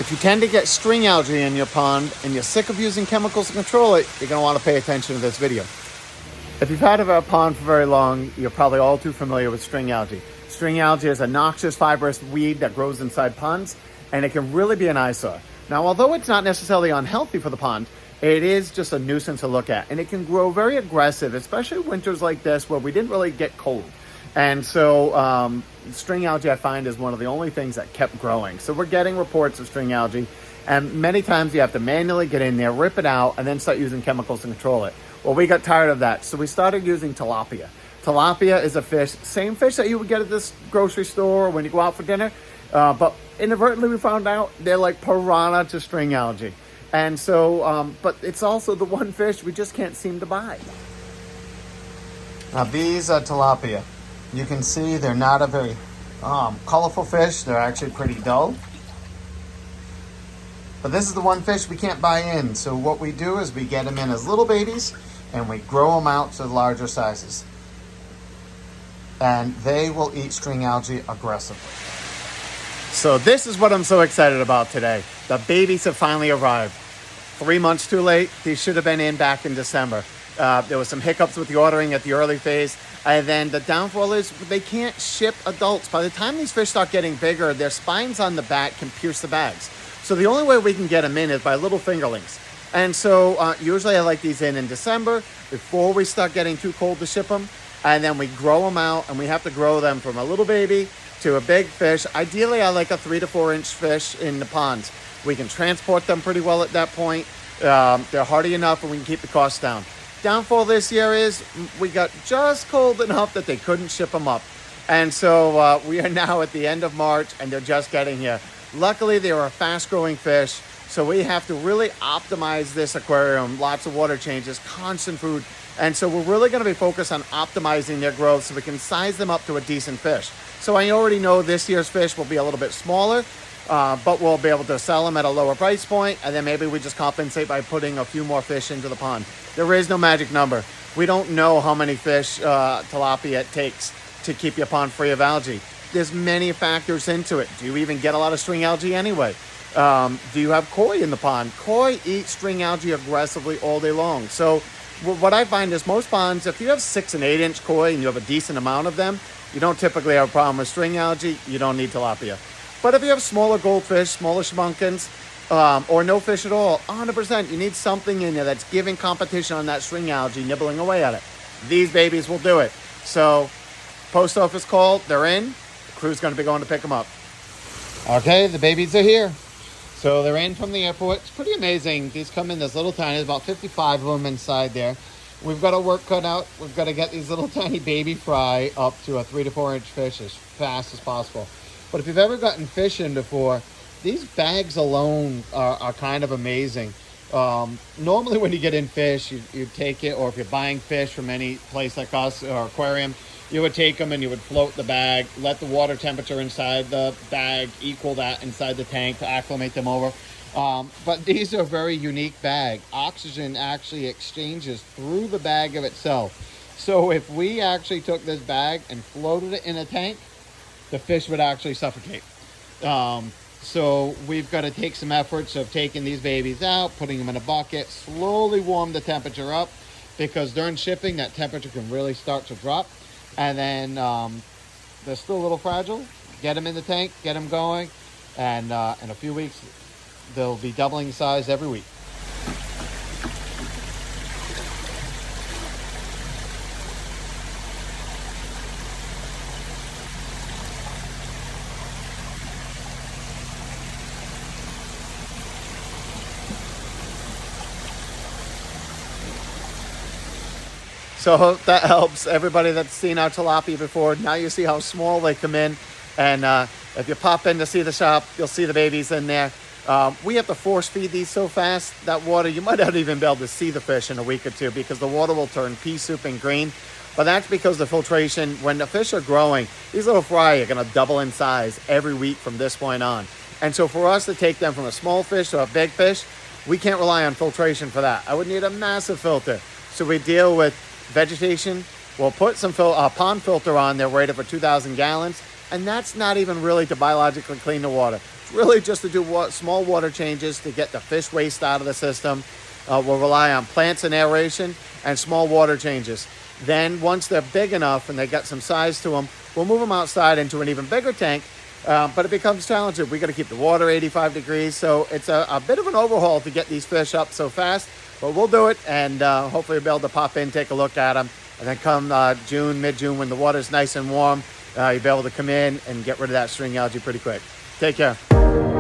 If you tend to get string algae in your pond and you're sick of using chemicals to control it, you're going to want to pay attention to this video. If you've had a pond for very long, you're probably all too familiar with string algae. String algae is a noxious fibrous weed that grows inside ponds, and it can really be an eyesore. Now, although it's not necessarily unhealthy for the pond, it is just a nuisance to look at, and it can grow very aggressive, especially winters like this where we didn't really get cold. And so string algae, I find, is one of the only things that kept growing. So we're getting reports of string algae, and many times you have to manually get in there, rip it out, and then start using chemicals to control it. Well, we got tired of that, so we started using tilapia. Tilapia is a fish, same fish that you would get at this grocery store when you go out for dinner, but inadvertently we found out they're like piranha to string algae. And so, but it's also the one fish we just can't seem to buy. Now these are tilapia. You can see they're not a very colorful fish. They're actually pretty dull. But this is the one fish we can't buy in. So what we do is we get them in as little babies and we grow them out to larger sizes. And they will eat string algae aggressively. So this is what I'm so excited about today. The babies have finally arrived. 3 months too late. These should have been in back in December. There was some hiccups with the ordering at the early phase. And then the downfall is they can't ship adults. By the time these fish start getting bigger, their spines on the back can pierce the bags. So the only way we can get them in is by little fingerlings. And so usually I like these in December before we start getting too cold to ship them. And then we grow them out, and we have to grow them from a little baby to a big fish. Ideally, I like a 3 to 4 inch fish in the ponds. We can transport them pretty well at that point. They're hardy enough and we can keep the cost down. Downfall this year is we got just cold enough that they couldn't ship them up. And so we are now at the end of March and they're just getting here. Luckily, they are a fast growing fish. So we have to really optimize this aquarium. Lots of water changes, constant food. And so we're really going to be focused on optimizing their growth so we can size them up to a decent fish. So I already know this year's fish will be a little bit smaller, but we'll be able to sell them at a lower price point. And then maybe we just compensate by putting a few more fish into the pond. There is no magic number. We don't know how many fish tilapia it takes to keep your pond free of algae. There's many factors into it. Do you even get a lot of string algae anyway? Do you have koi in the pond? Koi eat string algae aggressively all day long. So what I find is most ponds, if you have 6 and 8 inch koi and you have a decent amount of them, you don't typically have a problem with string algae. You don't need tilapia. But if you have smaller goldfish, smaller schmunkins, or no fish at all, 100%, you need something in there that's giving competition on that string algae, nibbling away at it. These babies will do it. So post office called, they're in. The crew's going to be going to pick them up. Okay, the babies are here. So they're in from the airport. It's pretty amazing. These come in this little tiny, there's about 55 of them inside there. We've got our work cut out. We've got to get these little tiny baby fry up to a 3 to 4 inch fish as fast as possible. But if you've ever gotten fish in before, these bags alone are kind of amazing. Normally when you get in fish, you take it, or if you're buying fish from any place like us or aquarium, you would take them and you would float the bag, let the water temperature inside the bag equal that inside the tank to acclimate them over. But these are a very unique bag. Oxygen actually exchanges through the bag of itself. So if we actually took this bag and floated it in a tank, the fish would actually suffocate. So we've got to take some efforts of taking these babies out, putting them in a bucket, slowly warm the temperature up, because during shipping that temperature can really start to drop. And then they're still a little fragile. Get them in the tank, get them going, and in a few weeks they'll be doubling in size every week. So hope that helps everybody that's seen our tilapia before. Now you see how small they come in. And if you pop in to see the shop, you'll see the babies in there. We have to force feed these so fast that water, you might not even be able to see the fish in a week or two because the water will turn pea soup and green. But that's because the filtration, when the fish are growing, these little fry are going to double in size every week from this point on. And so for us to take them from a small fish to a big fish, we can't rely on filtration for that. I would need a massive filter. So we deal with vegetation. We'll put some pond filter on there rated for 2,000 gallons. And that's not even really to biologically clean the water. It's really just to do small water changes to get the fish waste out of the system. We'll rely on plants and aeration and small water changes. Then once they're big enough and they got some size to them, we'll move them outside into an even bigger tank. But it becomes challenging. We got to keep the water 85 degrees. So it's a bit of an overhaul to get these fish up so fast. But we'll do it, and hopefully we'll be able to pop in, take a look at them. And then come mid-June, when the water's nice and warm, you'll be able to come in and get rid of that string algae pretty quick. Take care.